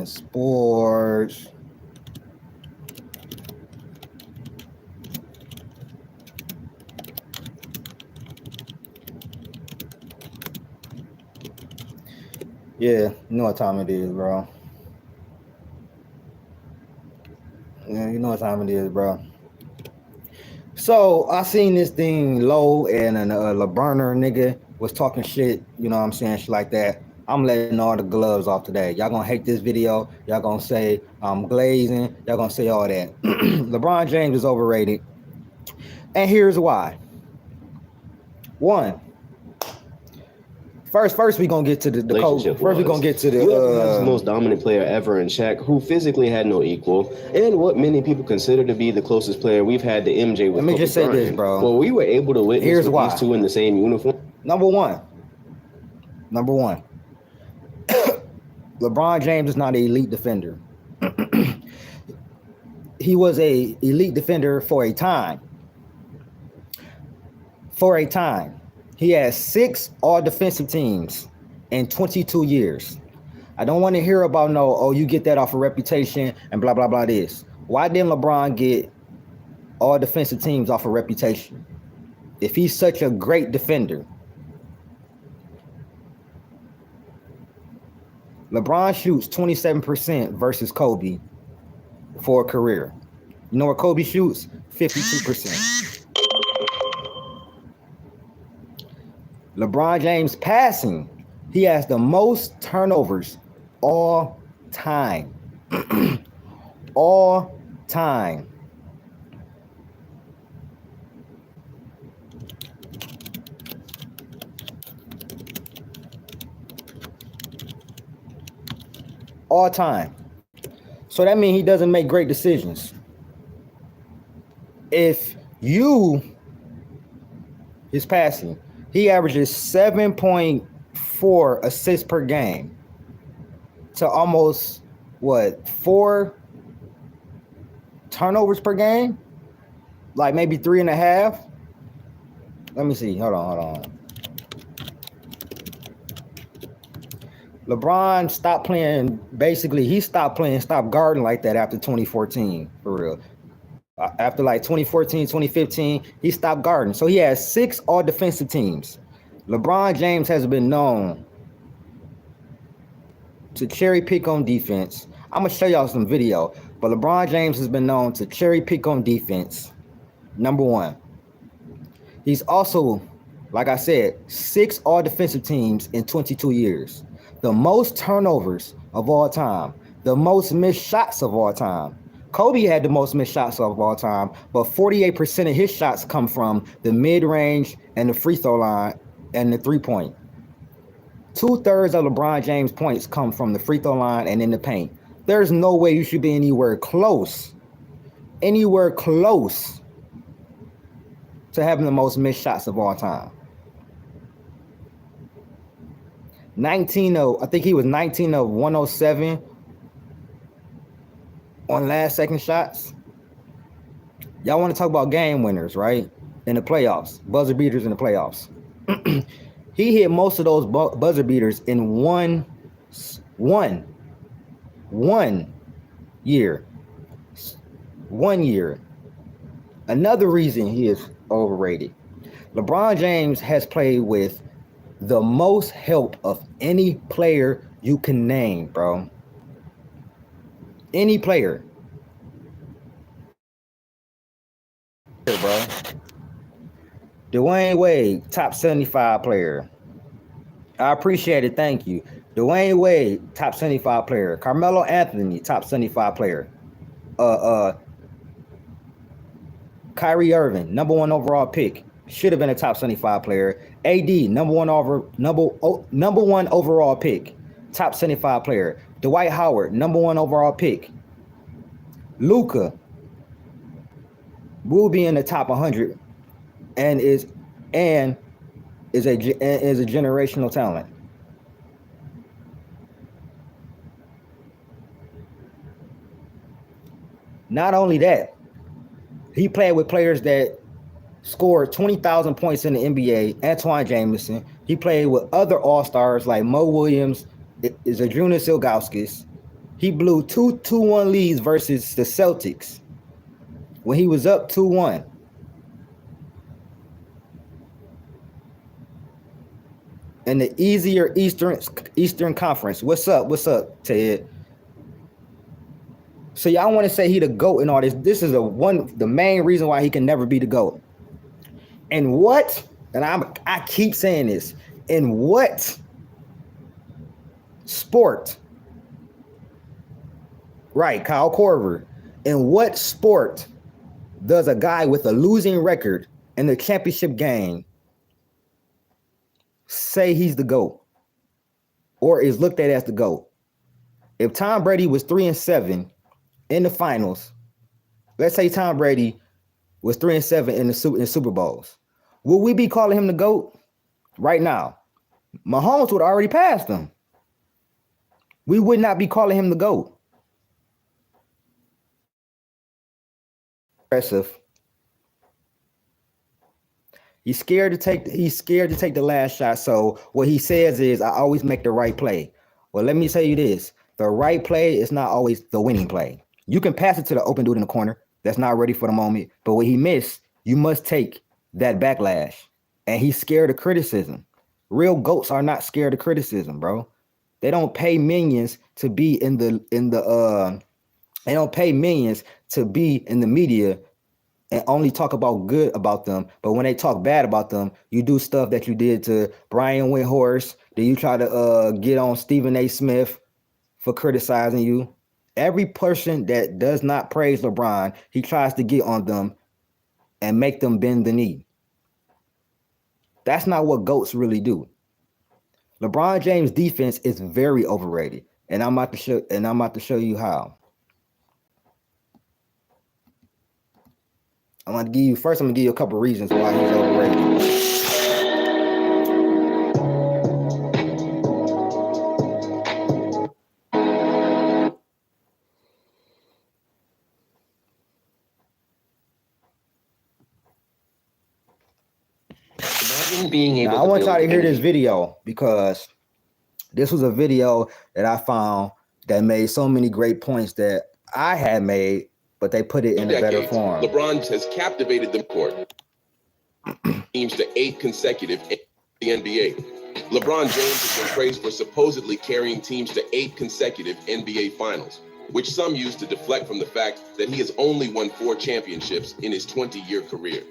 in sports. Yeah, you know what time it is, bro. Yeah, you know what time it is, bro. So I seen this thing low and a LeBroner nigga was talking shit, you know what I'm saying, shit like that. I'm letting all the gloves off today. Y'all gonna hate this video. Y'all gonna say I'm glazing. Y'all gonna say all that. LeBron James is overrated. And here's why. One, First we gonna get to the code. First we gonna get to the most dominant player ever in Shaq, who physically had no equal, and what many people consider to be the closest player we've had to MJ with. Let me just say this, bro. Well, we were able to witness with these two in the same uniform. Number one, LeBron James is not an elite defender. He was a elite defender for a time. He has 6 all-defensive teams in 22 years. I don't want to hear about you get that off a reputation and blah, blah, blah this. Why didn't LeBron get all defensive teams off a reputation? If he's such a great defender. LeBron shoots 27% versus Kobe for a career. You know where Kobe shoots? 52%. LeBron James passing, he has the most turnovers all time. All time. All time. So that means he doesn't make great decisions. If his passing, he averages 7.4 assists per game to almost 4 turnovers per game, like maybe 3.5. Let me see. Hold on. LeBron stopped playing. Basically, he stopped guarding like that after 2014, for real. After like 2014, 2015, he stopped guarding. So he has 6 all-defensive teams. LeBron James has been known to cherry pick on defense. I'm going to show y'all some video. But LeBron James has been known to cherry pick on defense. Number one. He's also, like I said, 6 all-defensive teams in 22 years. The most turnovers of all time. The most missed shots of all time. Kobe had the most missed shots of all time, but 48% of his shots come from the mid-range and the free throw line and the three-point. 2/3 of LeBron James' points come from the free throw line and in the paint. There's no way you should be anywhere close to having the most missed shots of all time. I think he was 19 of 107 on last second shots. Y'all want to talk about game winners, right? In the playoffs, buzzer beaters in the playoffs. He hit most of those buzzer beaters in one year. 1 year. Another reason he is overrated. LeBron James has played with the most help of any player you can name, bro. Any player. Bro. Dwayne Wade, top 75 player. I appreciate it. Thank you. Dwayne Wade, top 75 player. Carmelo Anthony, top 75 player. Kyrie Irving, number 1 overall pick. Should have been a top 75 player. AD, number one overall pick. Top 75 player. Dwight Howard, number 1 overall pick. Luka will be in the top 100 and is a generational talent. Not only that, he played with players that scored 20,000 points in the NBA. Antoine Jameson. He played with other all-stars like Mo Williams, Zydrunas Ilgauskas, He blew 2-1 leads versus the Celtics when he was up 2-1. In the easier Eastern Conference. What's up, Ted? So y'all want to say he the GOAT and all this. This is the main reason why he can never be the GOAT. And what? And I keep saying this. In what sport? Right, Kyle Korver. In what sport does a guy with a losing record in the championship game say he's the GOAT? Or is looked at as the GOAT? If Tom Brady was 3-7 in the finals, let's say Tom Brady was 3-7 in Super Bowls, will we be calling him the GOAT right now? Mahomes would already passed him. We would not be calling him the GOAT. Impressive. He's scared to take the last shot. So what he says is, I always make the right play. Well, let me tell you this. The right play is not always the winning play. You can pass it to the open dude in the corner that's not ready for the moment. But when he missed, you must take that backlash. And he's scared of criticism. Real GOATs are not scared of criticism, bro. They don't pay millions to be in the they don't pay millions to be in the media and only talk about good about them. But when they talk bad about them, you do stuff that you did to Brian Windhorst. Then you try to get on Stephen A. Smith for criticizing you. Every person that does not praise LeBron, he tries to get on them and make them bend the knee. That's not what GOATs really do. LeBron James' defense is very overrated, and I'm about to show you how. I'm gonna give you a couple reasons why he's overrated. Now, I want y'all to hear this video because this was a video that I found that made so many great points that I had made, but they put it in a better form. LeBron has captivated the court. Teams to 8 consecutive in the NBA. LeBron James has been praised for supposedly carrying teams to 8 consecutive NBA finals, which some use to deflect from the fact that he has only won 4 championships in his 20-year career.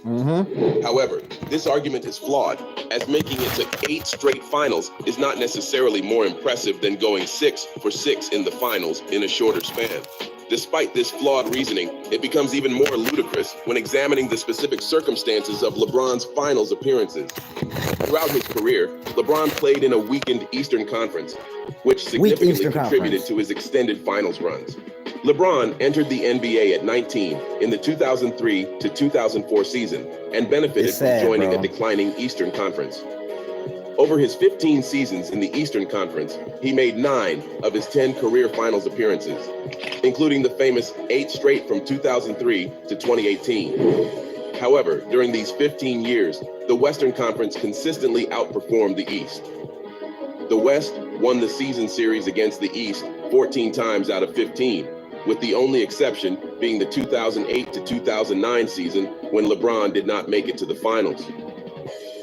However, this argument is flawed, as making it to 8 straight finals is not necessarily more impressive than going 6 for 6 in the finals in a shorter span. Despite this flawed reasoning, it becomes even more ludicrous when examining the specific circumstances of LeBron's finals appearances. Throughout his career, LeBron played in a weakened Eastern Conference, which significantly contributed to his extended finals runs. LeBron entered the NBA at 19 in the 2003 to 2004 season and benefited from joining a declining Eastern Conference. Over his 15 seasons in the Eastern Conference, he made 9 of his 10 career finals appearances, including the famous 8 straight from 2003 to 2018. However, during these 15 years, the Western Conference consistently outperformed the East. The West won the season series against the East 14 times out of 15, with the only exception being the 2008 to 2009 season when LeBron did not make it to the finals.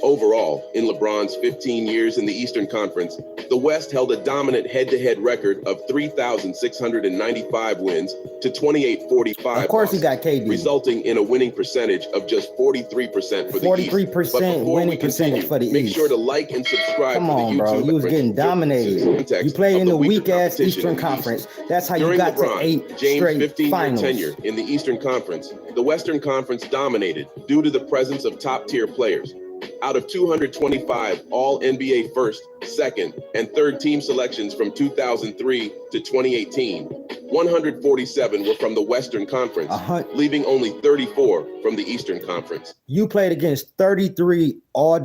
Overall, in LeBron's 15 years in the Eastern Conference, the West held a dominant head-to-head record of 3,695 wins to 2,845 Of course, losses, he got KD, resulting in a winning percentage of just 43% for the East. 43% winning percentage for the East. Make sure to like and subscribe. Come on, bro. You was getting dominated. You played in the weak-ass Eastern Conference. That's how you got to 8 straight finals. Tenure in the Eastern Conference, the Western Conference dominated due to the presence of top-tier players. Out of 225 All-NBA first, second, and third team selections from 2003 to 2018, 147 were from the Western Conference, leaving only 34 from the Eastern Conference. You played against 33 all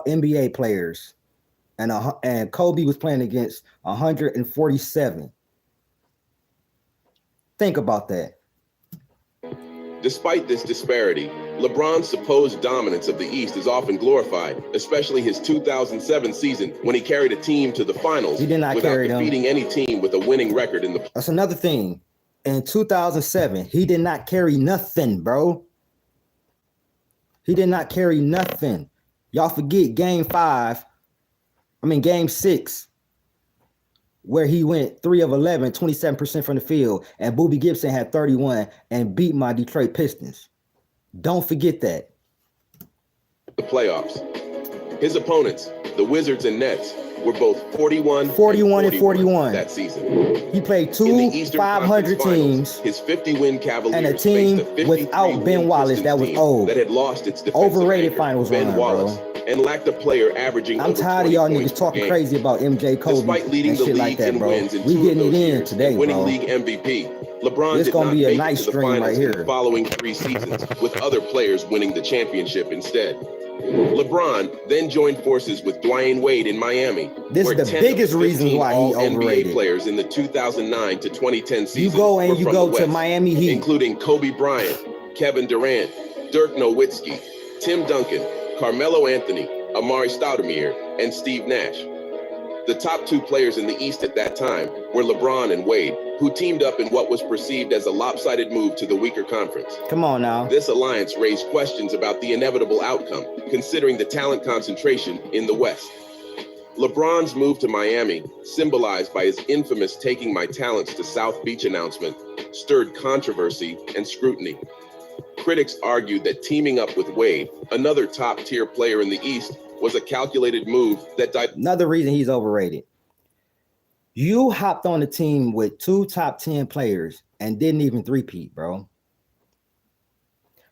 NBA players, and Kobe was playing against 147. Think about that. Despite this disparity, LeBron's supposed dominance of the East is often glorified, especially his 2007 season when he carried a team to the finals He did not without carry them. defeating any team with a winning record in the. That's another thing. In 2007, he did not carry nothing, bro. He did not carry nothing. Y'all forget game 6, where he went 3 of 11, 27% from the field, and Boobie Gibson had 31 and beat my Detroit Pistons. Don't forget that. The playoffs. His opponents, the Wizards and Nets, were both 41 and 41 that season. He played In two the Eastern 500 Conference teams Finals, his 50-win Cavaliers and a team faced a 53-win without Ben Wallace that was Pistons team old. that had lost its defensive Overrated anchor, finals Ben run, Wallace, bro. and lacked a player averaging I'm over tired of 20 y'all points niggas per talking game. crazy about MJ, Kobe, Despite leading and the shit league like that, in bro. wins in We 2 of getting it those in years today, and winning bro. league MVP, LeBron This did gonna not be a make it nice to the stream right finals in the here. following 3 seasons, with other players winning the championship instead. LeBron then joined forces with Dwayne Wade in Miami. This where is the 10 biggest of 15 reason why he all-NBA overrated. players in the 2009 to 2010 season You go and were you from go the to West, Miami Heat. including Kobe Bryant, Kevin Durant, Dirk Nowitzki, Tim Duncan, Carmelo Anthony, Amari Stoudemire, and Steve Nash. The top 2 players in the East at that time were LeBron and Wade, who teamed up in what was perceived as a lopsided move to the weaker conference. Come on now. This alliance raised questions about the inevitable outcome, considering the talent concentration in the West. LeBron's move to Miami, symbolized by his infamous "taking my talents to South Beach" announcement, stirred controversy and scrutiny. Critics argued that teaming up with Wade, another top-tier player in the East, was a calculated move that Another reason he's overrated. You hopped on the team with 2 top 10 players and didn't even three-peat, bro.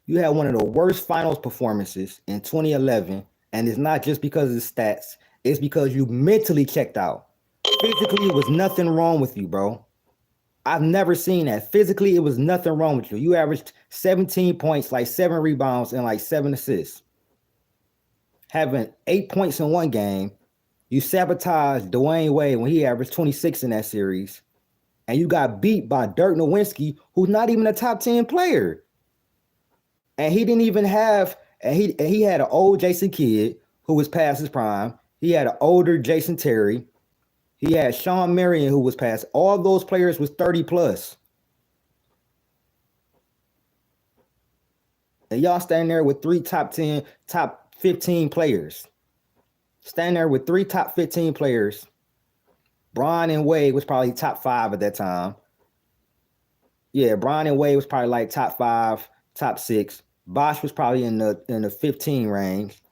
You had one of the worst finals performances in 2011, and it's not just because of the stats. It's because you mentally checked out. Physically, it was nothing wrong with you, bro. I've never seen that. Physically, it was nothing wrong with you. You averaged 17 points, like 7 rebounds, and like 7 assists. Having 8 points in one game, you sabotaged Dwayne Wade when he averaged 26 in that series. And you got beat by Dirk Nowitzki, who's not even a top 10 player. And he didn't even have, and he had an old Jason Kidd who was past his prime. He had an older Jason Terry. He had Sean Marion who was past. All those players was 30 plus. And y'all standing there with 3 top 10, top 15 players. Standing there with 3 top 15 players. Bron and Wade was probably top 5 at that time. Yeah, Bron and Wade was probably like top 5, top 6. Bosh was probably in the 15 range.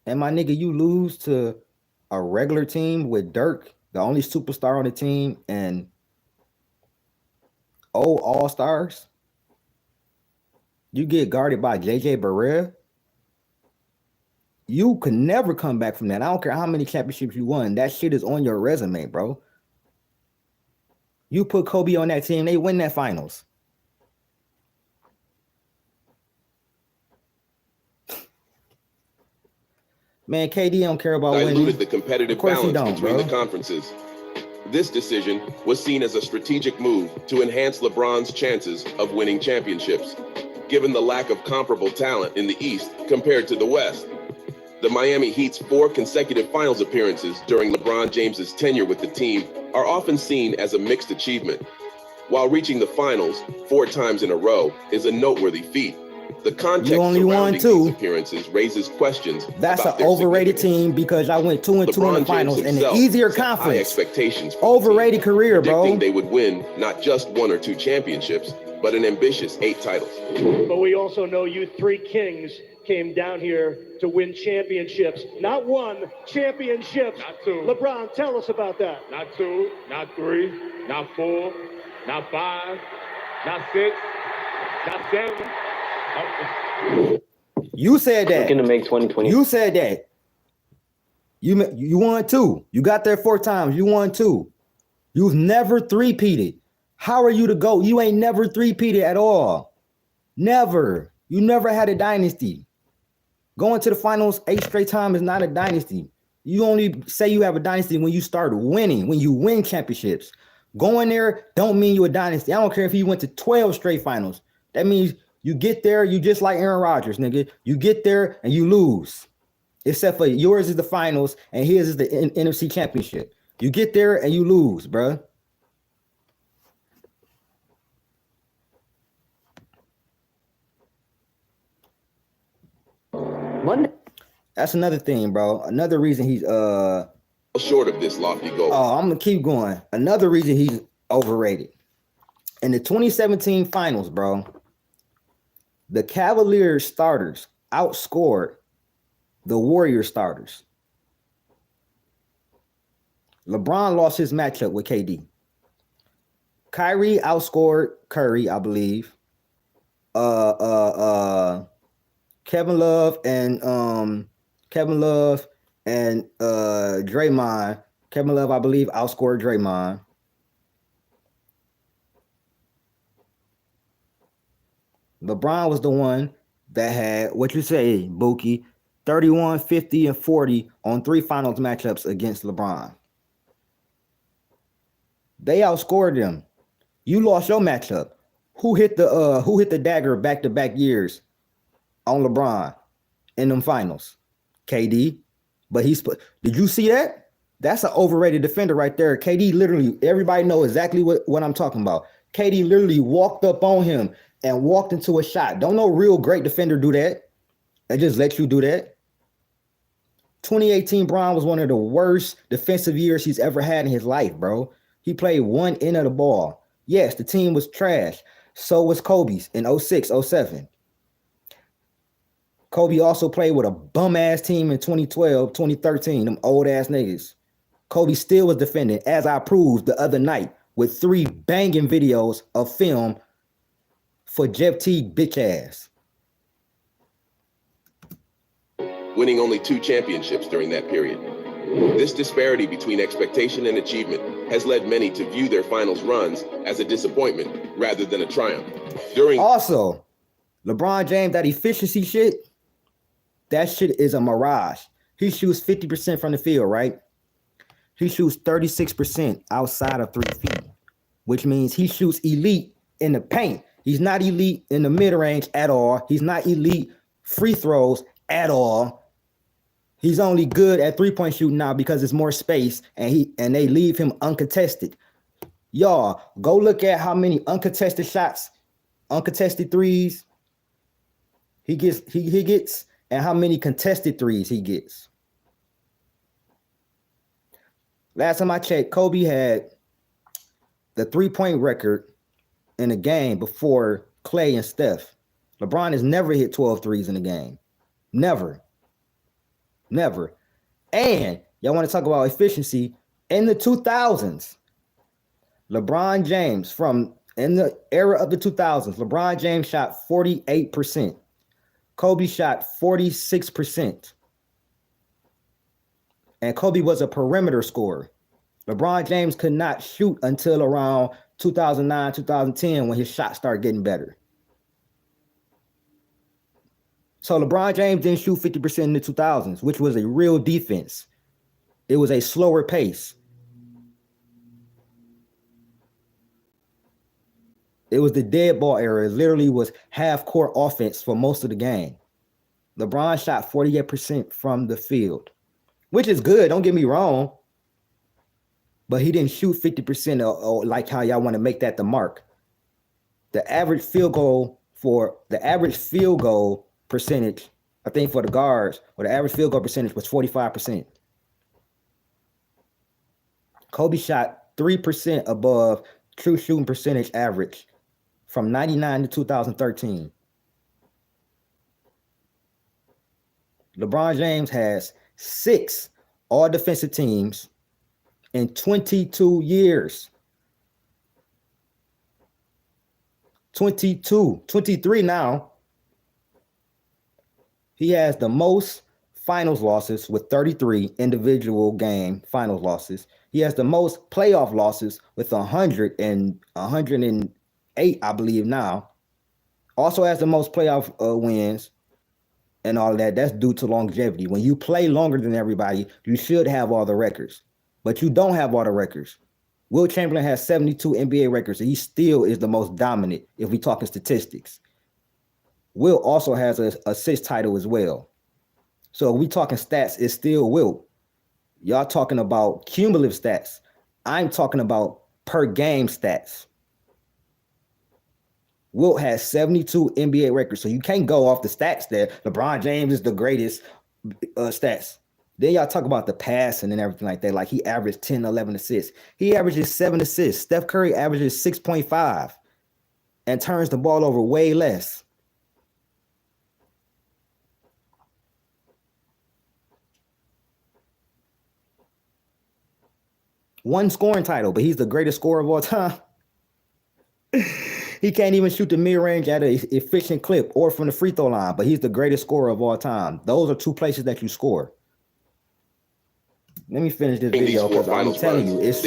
And my nigga, you lose to a regular team with Dirk, the only superstar on the team, and all-stars. You get guarded by JJ Barea. You could never come back from that. I don't care how many championships you won. That shit is on your resume, bro. You put Kobe on that team, they win that finals. Man, KD don't care about winning. Diluted the competitive Of course he balance don't, between bro. the conferences. This decision was seen as a strategic move to enhance LeBron's chances of winning championships, given the lack of comparable talent in the East compared to the West. The Miami Heat's 4 consecutive finals appearances during LeBron James's tenure with the team are often seen as a mixed achievement. While reaching the finals 4 times in a row is a noteworthy feat, the context You only won surrounding 2. these appearances raises questions That's an about their overrated significance. team because I went 2 and 2 in the LeBron finals James in an himself easier set high conference. expectations for the Overrated team, career, predicting bro. they would win not just 1 or 2 championships, but an ambitious 8 titles. But we also know you 3 kings came down here to win championships. Not 1, championships. Not 2. LeBron, tell us about that. Not 2, not 3, not 4, not 5, not 6, not 7. You said that. Looking to make 2020. You said that. You won 2. You got there 4 times. You won 2. You've never three-peated. How are you the GOAT? You ain't never three-peated at all. Never. You never had a dynasty. Going to the finals 8 straight times is not a dynasty. You only say you have a dynasty when you start winning, when you win championships. Going there don't mean you a dynasty. I don't care if he went to 12 straight finals. That means you get there, you just like Aaron Rodgers, nigga. You get there and you lose. Except for yours is the finals and his is the NFC Championship. You get there and you lose, bro. That's another thing, bro. Another reason he's short of this lofty goal. Oh, I'm gonna keep going. Another reason he's overrated. In the 2017 finals, bro, the Cavaliers starters outscored the Warriors starters. LeBron lost his matchup with KD. Kyrie outscored Curry, I believe. Kevin Love and Draymond. Kevin Love, I believe, outscored Draymond. LeBron was the one that had, what you say, Buki, 31, 50, and 40 on 3 finals matchups against LeBron. They outscored them. You lost your matchup. Who hit the dagger back-to-back years on LeBron in them finals? KD. But did you see that? That's an overrated defender right there. KD literally, everybody know exactly what I'm talking about. KD literally walked up on him and walked into a shot. Don't no real great defender do that. They just let you do that. 2018 Bron was one of the worst defensive years he's ever had in his life, bro. He played one end of the ball. Yes, the team was trash. So was Kobe's in 06, 07. Kobe also played with a bum-ass team in 2012, 2013, them old-ass niggas. Kobe still was defending, as I proved the other night, with 3 banging videos of film for Jeff Teague bitch ass. Winning only 2 championships during that period. This disparity between expectation and achievement has led many to view their finals runs as a disappointment rather than a triumph. Also, LeBron James, that efficiency shit, that shit is a mirage. He shoots 50% from the field, right? He shoots 36% outside of 3 feet, which means he shoots elite in the paint. He's not elite in the mid-range at all. He's not elite free throws at all. He's only good at 3-point shooting now because it's more space and they leave him uncontested. Y'all, go look at how many uncontested shots, uncontested threes he gets and how many contested threes he gets. Last time I checked, Kobe had the 3-point record in a game before Clay and Steph. LeBron has never hit 12 threes in a game. Never. And y'all want to talk about efficiency? In the 2000s, LeBron James, in the era of the 2000s, LeBron James shot 48%. Kobe shot 46%. And Kobe was a perimeter scorer. LeBron James could not shoot until around 2009, 2010 when his shot started getting better. So LeBron James didn't shoot 50% in the 2000s, which was a real defense. It was a slower pace. It was the dead ball era. It literally was half-court offense for most of the game. LeBron shot 48% from the field, which is good. Don't get me wrong. But he didn't shoot 50% or like how y'all want to make that the mark. The average field goal percentage, I think for the guards, or the average field goal percentage was 45%. Kobe shot 3% above true shooting percentage average from 99 to 2013. LeBron James has 6 all-defensive teams in 22 years. 23 now. He has the most finals losses with 33 individual game finals losses. He has the most playoff losses with 108, I believe now. Also has the most playoff wins and all that. That's due to longevity. When you play longer than everybody, you should have all the records. But you don't have all the records. Will Chamberlain has 72 NBA records, and he still is the most dominant if we talking statistics. Will also has an assist title as well. So if we talking stats, it's still Will. Y'all talking about cumulative stats. I'm talking about per game stats. Wilt has 72 NBA records, so you can't go off the stats there. LeBron James is the greatest stats. Then y'all talk about the passing and everything like that. Like he averaged 10, 11 assists. He averages 7 assists. Steph Curry averages 6.5 and turns the ball over way less. One scoring title, but he's the greatest scorer of all time. He can't even shoot the mid-range at an efficient clip or from the free throw line, but he's the greatest scorer of all time. Those are two places that you score. Let me finish this video because I'm telling you, it's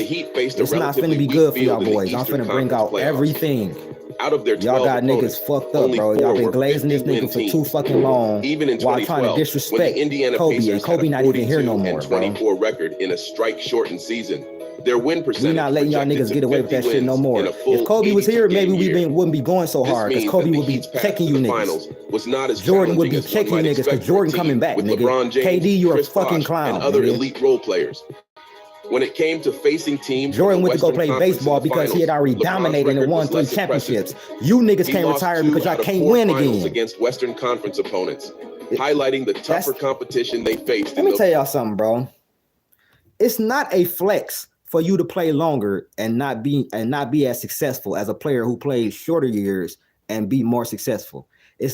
not finna be good for y'all boys. I'm finna bring out everything. Out of their y'all got niggas fucked up, bro. Y'all been glazing this nigga for too fucking long while trying to disrespect Kobe, and Kobe not even here no more, bro. 24 record in a strike-shortened season. Their win percentage. We not letting y'all niggas get away with that shit no more. If Kobe was here, maybe we wouldn't be going so hard because Kobe would be checking you niggas. Was not as Jordan would be checking you niggas because Jordan coming back, nigga. LeBron James, KD, you're a Chris fucking Bosh, clown, and other nigga. elite role players. When it came to facing teams, Jordan went to go play baseball because he had already dominated and won 3 championships. You niggas can't retire because y'all can't win again. Against Western Conference opponents, highlighting the tougher competition they faced. Let me tell y'all something, bro. It's not a flex for you to play longer and not be as successful as a player who plays shorter years and be more successful. I'm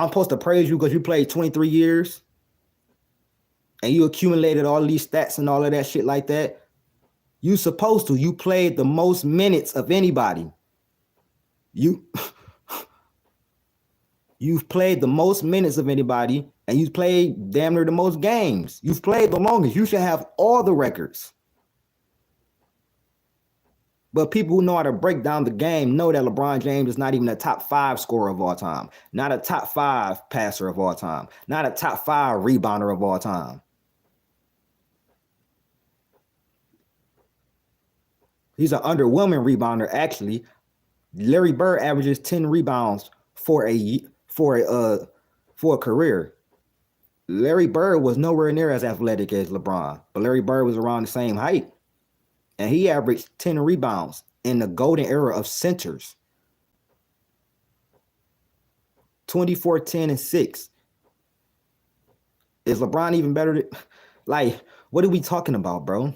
supposed to praise you because you played 23 years and you accumulated all these stats and all of that shit like that. You played the most minutes of anybody. You've played the most minutes of anybody, and you've played damn near the most games. You've played the longest. You should have all the records. But people who know how to break down the game know that LeBron James is not even a top 5 scorer of all time, not a top 5 passer of all time, not a top 5 rebounder of all time. He's an underwhelming rebounder, actually. Larry Bird averages 10 rebounds for a career. Larry Bird was nowhere near as athletic as LeBron, but Larry Bird was around the same height. And he averaged 10 rebounds in the golden era of centers. 24, 10, and 6. Is LeBron even better than, like, what are we talking about, bro?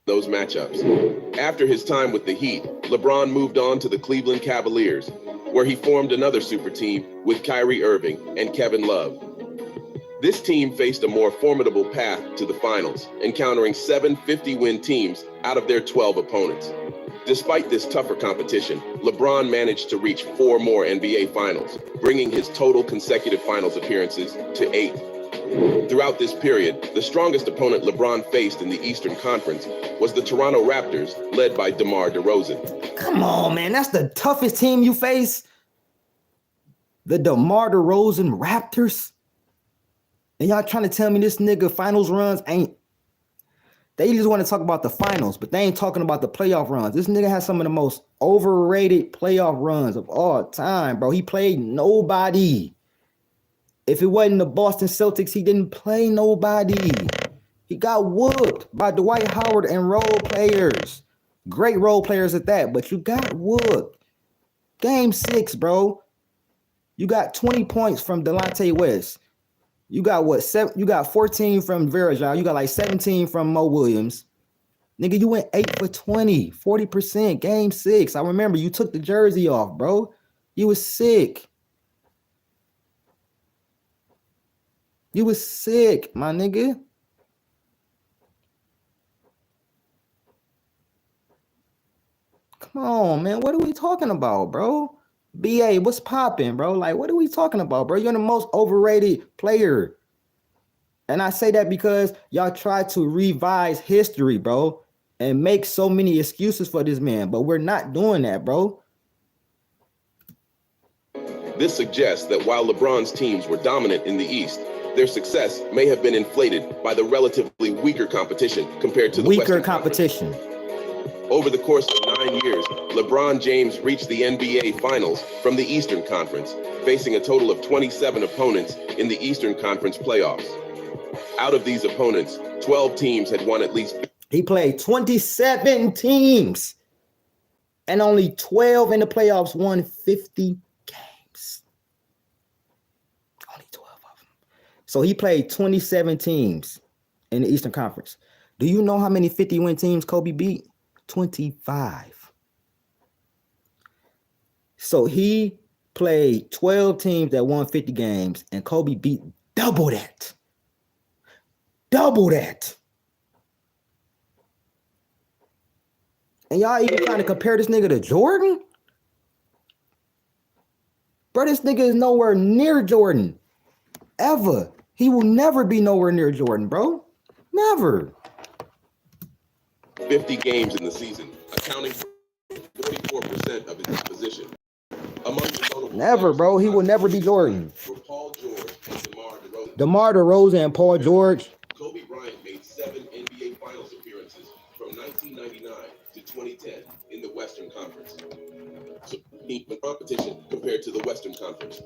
Those matchups. After his time with the Heat, LeBron moved on to the Cleveland Cavaliers, where he formed another super team with Kyrie Irving and Kevin Love. This team faced a more formidable path to the finals, encountering 7 50-win teams out of their 12 opponents. Despite this tougher competition, LeBron managed to reach 4 more NBA finals, bringing his total consecutive finals appearances to 8. Throughout this period, the strongest opponent LeBron faced in the Eastern Conference was the Toronto Raptors, led by DeMar DeRozan. Come on, man. That's the toughest team you face? The DeMar DeRozan Raptors? And y'all trying to tell me this nigga finals runs ain't... They just want to talk about the finals, but they ain't talking about the playoff runs. This nigga has some of the most overrated playoff runs of all time, bro. He played nobody. If it wasn't the Boston Celtics, he didn't play nobody. He got whooped by Dwight Howard and role players. Great role players at that, but you got whooped. Game 6, bro. You got 20 points from Delonte West. You got what? You got 14 from Verajao. You got like 17 from Mo Williams. Nigga, you went 8 for 20, 40%. Game 6. I remember you took the jersey off, bro. You was sick. You was sick, my nigga. Come on, man. What are we talking about, bro? BA, what's popping, bro? Like, what are we talking about, bro? You're the most overrated player. And I say that because y'all try to revise history, bro, and make so many excuses for this man. But we're not doing that, bro. This suggests that while LeBron's teams were dominant in the East, their success may have been inflated by the relatively weaker competition compared to the Western competition. Over the course of 9 years, LeBron James reached the NBA Finals from the Eastern Conference, facing a total of 27 opponents in the Eastern Conference playoffs. Out of these opponents, 12 teams had won at least. He played 27 teams, and only 12 in the playoffs won 50 games. Only 12 of them. So he played 27 teams in the Eastern Conference. Do you know how many 50-win teams Kobe beat? 25. So he played 12 teams that won 50 games, and Kobe beat double that. Double that. And y'all even trying to compare this nigga to Jordan? Bro, this nigga is nowhere near Jordan. Ever. He will never be nowhere near Jordan, bro. Never. 50 games in the season, accounting for 44% of his position. Among the notable Never, bro. He will never be Jordan. were Paul George and DeMar DeRozan. DeMar DeRozan and Paul George. Kobe Bryant made 7 NBA Finals appearances from 1999 to 2010 in the Western Conference. So, in competition compared to the Western Conference.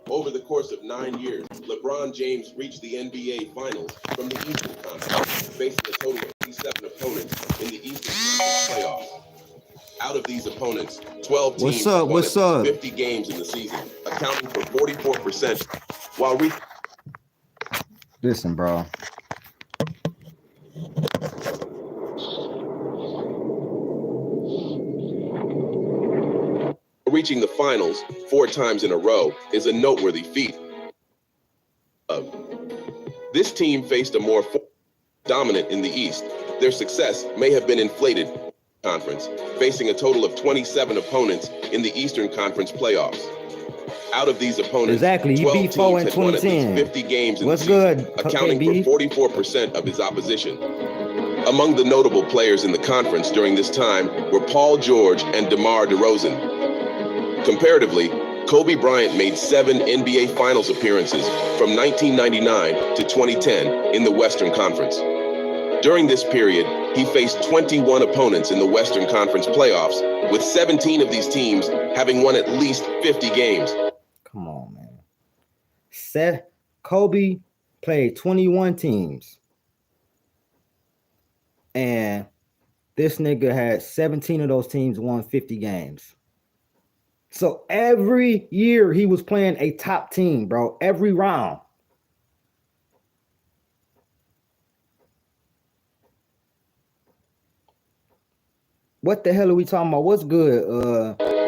Over the course of 9 years, LeBron James reached the NBA Finals from the Eastern Conference, facing a total of 37 opponents in the Eastern Conference playoffs. Out of these opponents, 12 teams won 50 games in the season, accounting for 44%, while Listen, bro. reaching the finals 4 times in a row is a noteworthy feat. This team faced a more dominant in the East. Their success may have been inflated conference, facing a total of 27 opponents in the Eastern Conference playoffs. Out of these opponents, exactly. 12 teams had won at least 50 games in the season, accounting for 44% of his opposition. Among the notable players in the conference during this time were Paul George and DeMar DeRozan. Comparatively, Kobe Bryant made 7 NBA Finals appearances from 1999 to 2010 in the Western Conference. During this period, he faced 21 opponents in the Western Conference playoffs, with 17 of these teams having won at least 50 games. Come on, man. Kobe played 21 teams. And this nigga had 17 of those teams won 50 games. So every year he was playing a top team, bro. Every round. What the hell are we talking about? What's good?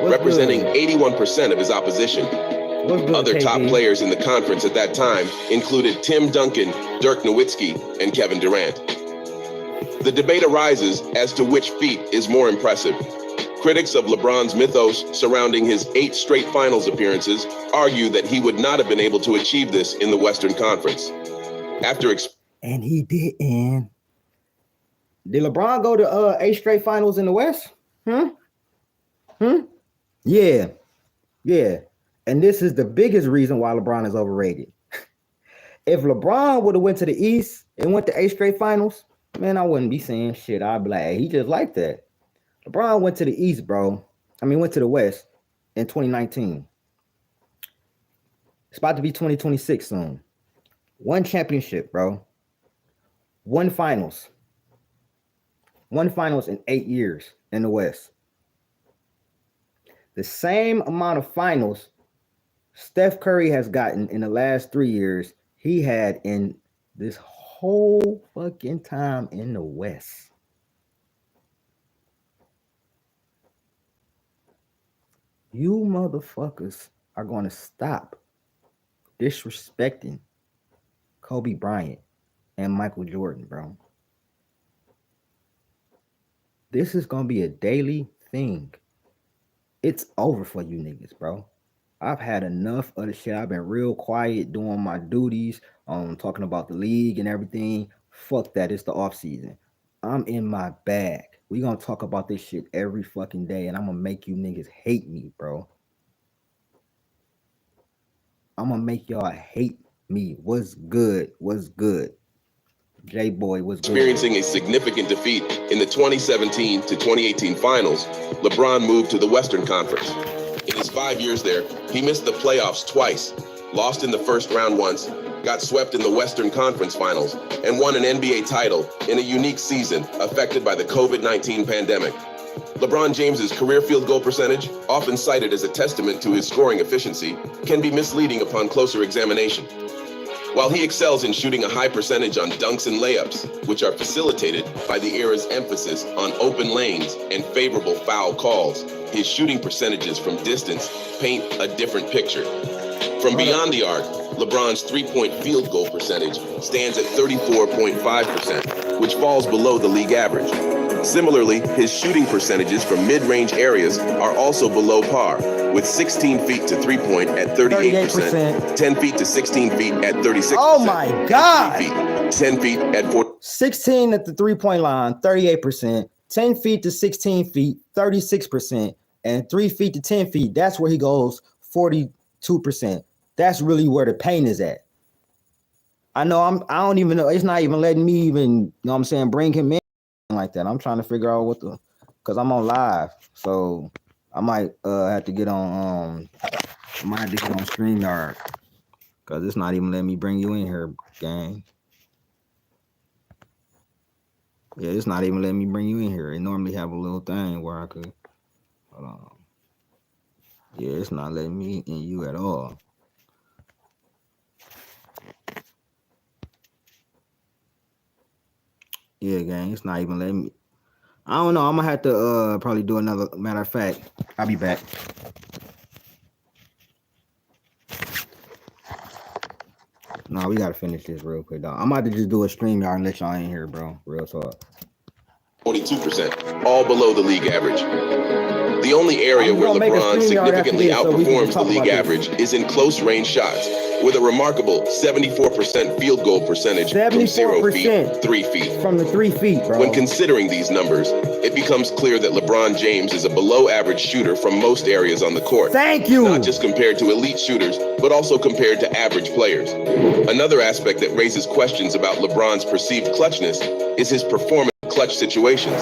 Representing 81% of his opposition. Other top players in the conference at that time included Tim Duncan, Dirk Nowitzki, and Kevin Durant. The debate arises as to which feat is more impressive. Critics of LeBron's mythos surrounding his 8 straight finals appearances argue that he would not have been able to achieve this in the Western Conference. And he didn't. Did LeBron go to 8 straight finals in the West? Yeah. And this is the biggest reason why LeBron is overrated. If LeBron would have went to the East and went to 8 straight finals, man, I wouldn't be saying shit. I'd be like, hey, he just like that. LeBron went to the East, bro. Went to the West in 2019. It's about to be 2026 soon. 1 championship, bro. 1 finals. 1 finals in 8 years in the West. The same amount of finals Steph Curry has gotten in the last 3 years, he had in this whole fucking time in the West. You motherfuckers are going to stop disrespecting Kobe Bryant and Michael Jordan, bro. This is going to be a daily thing. It's over for you niggas, bro. I've had enough of the shit. I've been real quiet doing my duties, talking about the league and everything. Fuck that. It's the off season. I'm in my bag. We gonna talk about this shit every fucking day, and I'm gonna make you niggas hate me, bro. I'm gonna make y'all hate me. What's good? What's good? J Boy, what's good? Experiencing a significant defeat in the 2017 to 2018 finals, LeBron moved to the Western Conference. In his 5 years there, he missed the playoffs twice, lost in the first round once, got swept in the Western Conference finals, and won an NBA title in a unique season affected by the COVID-19 pandemic. LeBron James's career field goal percentage, often cited as a testament to his scoring efficiency, can be misleading upon closer examination. While he excels in shooting a high percentage on dunks and layups, which are facilitated by the era's emphasis on open lanes and favorable foul calls, his shooting percentages from distance paint a different picture. From beyond the arc, LeBron's three-point field goal percentage stands at 34.5%, which falls below the league average. Similarly, his shooting percentages from mid-range areas are also below par, with 16 feet to three-point at 38%, 10 feet to 16 feet at 36%. Oh my God! 10 feet at 4. 16 at the three-point line, 38%. 10 feet to 16 feet, 36%. And 3 feet to 10 feet, that's where he goes 42%. That's really where the pain is at. I know I don't even know. It's not even letting me even, you know what I'm saying, bring him in like that. I'm trying to figure out because I'm on live. So I might have to get on StreamYard. Because it's not even letting me bring you in here, gang. Yeah, it's not even letting me bring you in here. It normally have a little thing where I could, hold on. Yeah, it's not letting me in you at all. Yeah, gang, it's not even letting me. I don't know. I'm gonna have to probably do another. Matter of fact, I'll be back. No, we gotta finish this real quick, dog. I'm about to just do a StreamYard and let y'all in here, bro. Real talk. 42%, all below the league average. The only area where LeBron significantly outperforms the league average is in close range shots, with a remarkable 74% field goal percentage from 0 feet, 3 feet. From the 3 feet, bro. When considering these numbers, it becomes clear that LeBron James is a below average shooter from most areas on the court. Thank you. Not just compared to elite shooters, but also compared to average players. Another aspect that raises questions about LeBron's perceived clutchness is his performance in clutch situations.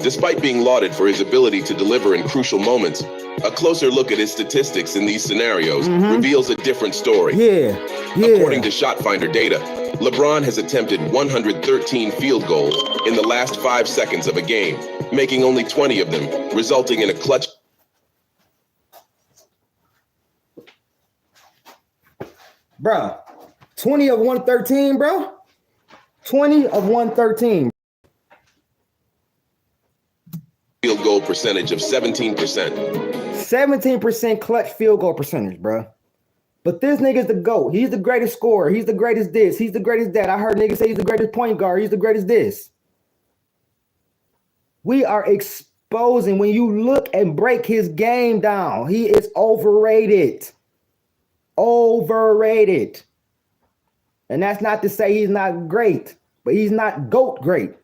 Despite being lauded for his ability to deliver in crucial moments, a closer look at his statistics in these scenarios reveals a different story. Yeah. According to ShotFinder data, LeBron has attempted 113 field goals in the last 5 seconds of a game, making only 20 of them, resulting in a clutch. Bro, 20 of 113, bro. 20 of 113. Field goal percentage of 17%. 17% clutch field goal percentage, bro. But this nigga's the GOAT. He's the greatest scorer. He's the greatest this. He's the greatest that. I heard niggas say he's the greatest point guard. He's the greatest this. We are exposing, when you look and break his game down, he is overrated. Overrated. And that's not to say he's not great, but he's not GOAT great.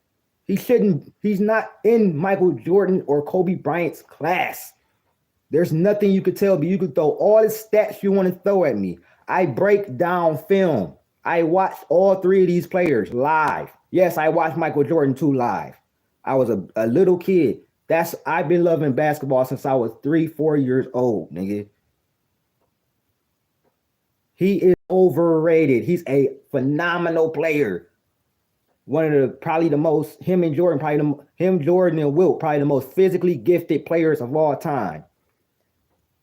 He's not in Michael Jordan or Kobe Bryant's class. There's nothing you could tell me. You could throw all the stats you want to throw at me. I break down film. I watched all 3 of these players live. Yes, I watched Michael Jordan too live. I was a little kid. I've been loving basketball since I was 3-4 years old, nigga. He is overrated. He's a phenomenal player. One of the probably the most, him and Jordan and Wilt, probably the most physically gifted players of all time.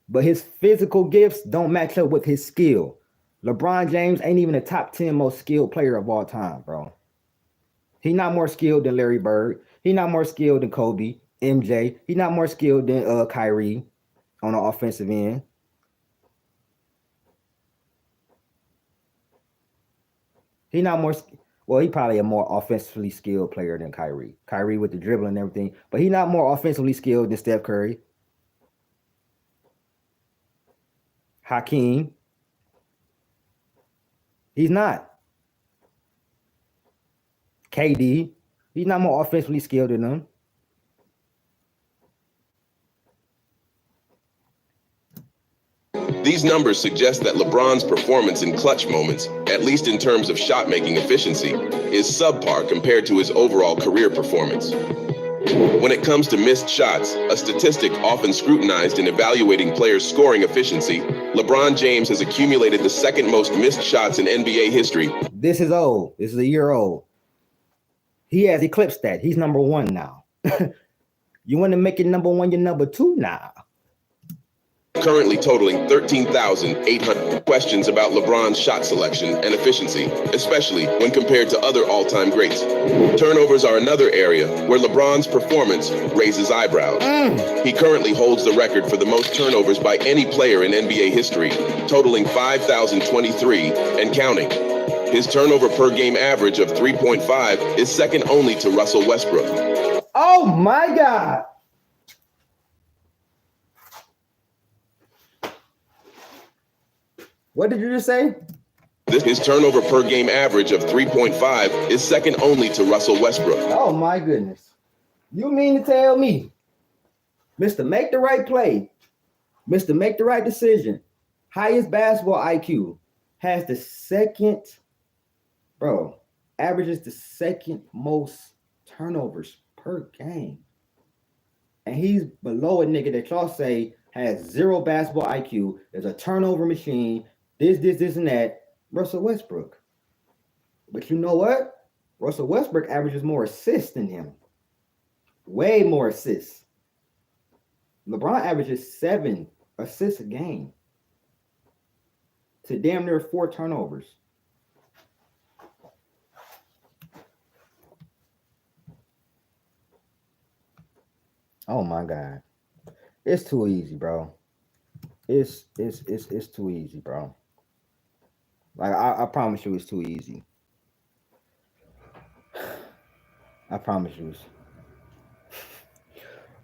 But his physical gifts don't match up with his skill. LeBron James ain't even a top 10 most skilled player of all time, bro. He's not more skilled than Larry Bird. He's not more skilled than Kobe, MJ. He's not more skilled than Kyrie on the offensive end. He's not more. Well, he probably a more offensively skilled player than Kyrie. Kyrie with the dribbling and everything, but he's not more offensively skilled than Steph Curry. Hakeem. He's not. KD. He's not more offensively skilled than them. These numbers suggest that LeBron's performance in clutch moments, at least in terms of shot-making efficiency, is subpar compared to his overall career performance. When it comes to missed shots, a statistic often scrutinized in evaluating players' scoring efficiency, LeBron James has accumulated the second most missed shots in NBA history. This is old. This is a year old. He has eclipsed that. He's number one now. You want to make it number one, you're number two now. Currently totaling 13,800 questions about LeBron's shot selection and efficiency, especially when compared to other all-time greats. Turnovers are another area where LeBron's performance raises eyebrows. He currently holds the record for the most turnovers by any player in NBA history, totaling 5,023 and counting. His turnover per game average of 3.5 is second only to Russell Westbrook. Oh my God. What did you just say? His turnover per game average of 3.5 is second only to Russell Westbrook. Oh my goodness. You mean to tell me, Mr. Make the right play, Mr. Make the right decision, highest basketball IQ, has the second, averages the second most turnovers per game. And he's below a nigga that y'all say has zero basketball IQ, is a turnover machine, this, and that, Russell Westbrook. But you know what? Russell Westbrook averages more assists than him. Way more assists. LeBron averages 7 assists a game to damn near 4 turnovers. Oh my God. It's too easy, bro. It's too easy, bro. Like I promise you it's too easy. I promise you.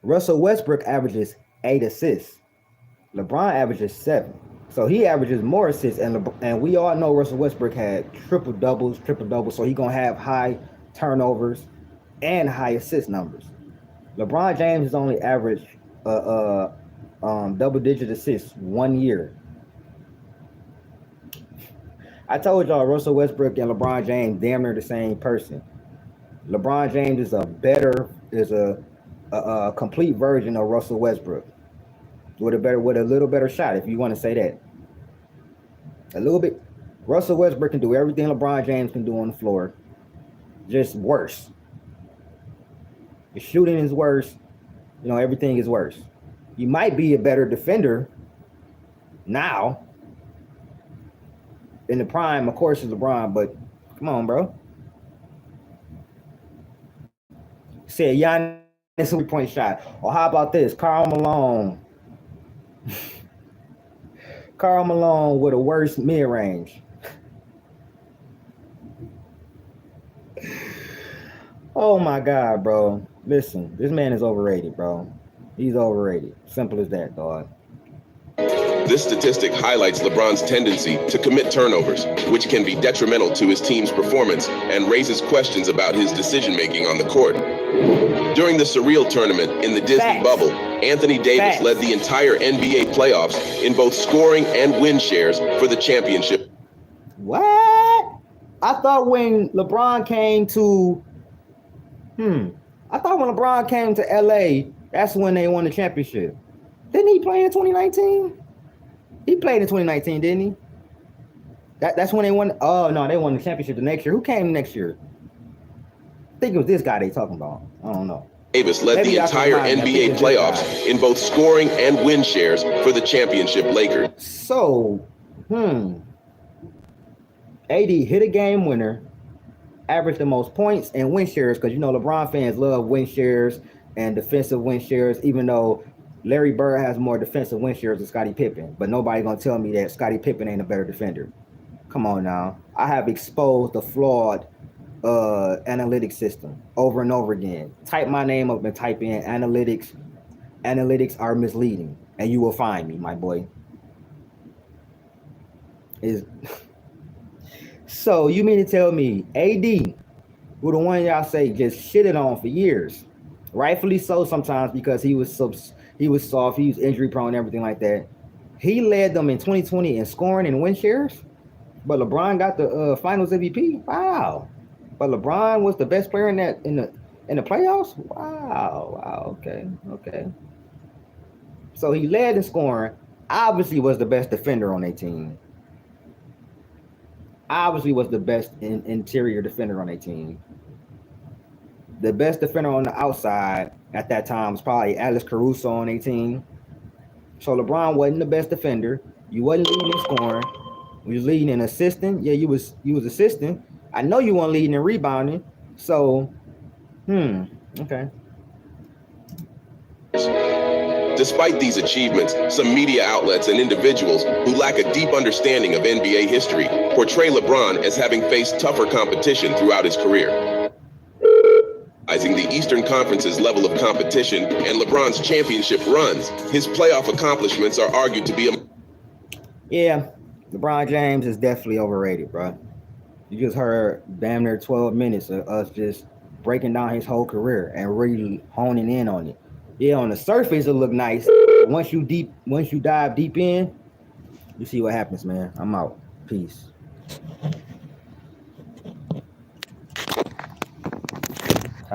Russell Westbrook averages 8 assists. LeBron averages 7. So he averages more assists, and we all know Russell Westbrook had triple doubles, so he's gonna have high turnovers and high assist numbers. LeBron James has only averaged double-digit assists 1 year. I told y'all Russell Westbrook and LeBron James damn near the same person. LeBron James is a complete version of Russell Westbrook with a little better shot, if you want to say that. A little bit. Russell Westbrook can do everything LeBron James can do on the floor, just worse. The shooting is worse. Everything is worse. You might be a better defender now. In the prime, of course, is LeBron, but come on, bro. Said Giannis 3-point shot. Or how about this? Karl Malone. Karl Malone with a worse mid-range. Oh my God, bro. Listen, this man is overrated, bro. He's overrated. Simple as that, dog. This statistic highlights LeBron's tendency to commit turnovers, which can be detrimental to his team's performance and raises questions about his decision-making on the court. During the surreal tournament in the Disney bubble, Anthony Davis led the entire NBA playoffs in both scoring and win shares for the championship. What? I thought when LeBron came to LA, that's when they won the championship. Didn't he play in 2019? He played in 2019, didn't he? That's when they won. Oh no, they won the championship the next year. Who came next year? I think it was this guy they talking about. I don't know. Davis led the entire NBA playoffs in both scoring and win shares for the championship Lakers. So, AD hit a game winner, averaged the most points and win shares, because LeBron fans love win shares and defensive win shares, even though Larry Bird has more defensive win shares than Scottie Pippen. But nobody gonna tell me that Scottie Pippen ain't a better defender. Come on now. I have exposed the flawed analytics system over and over again. Type my name up and type in analytics. Analytics are misleading, and you will find me, my boy. So you mean to tell me AD, who the one y'all say just shitted on for years, rightfully so sometimes because he was soft, he was injury prone, everything like that. He led them in 2020 in scoring and win shares, but LeBron got the Finals MVP. Wow! But LeBron was the best player in the playoffs. Wow! Wow! Okay. So he led in scoring. Obviously, was the best defender on their team. Obviously, was the best interior defender on their team. The best defender on the outside at that time was probably Alex Caruso on their team. So LeBron wasn't the best defender. You wasn't leading in scoring. You was leading in assisting. Yeah, you was assisting. I know you weren't leading in rebounding. So, okay. Despite these achievements, some media outlets and individuals who lack a deep understanding of NBA history portray LeBron as having faced tougher competition throughout his career. Realizing the Eastern Conference's level of competition and LeBron's championship runs, his playoff accomplishments are argued to be Yeah, LeBron James is definitely overrated, bro. You just heard damn near 12 minutes of us just breaking down his whole career and really honing in on it. Yeah, on the surface it look nice. But once you dive deep in, you see what happens, man. I'm out. Peace.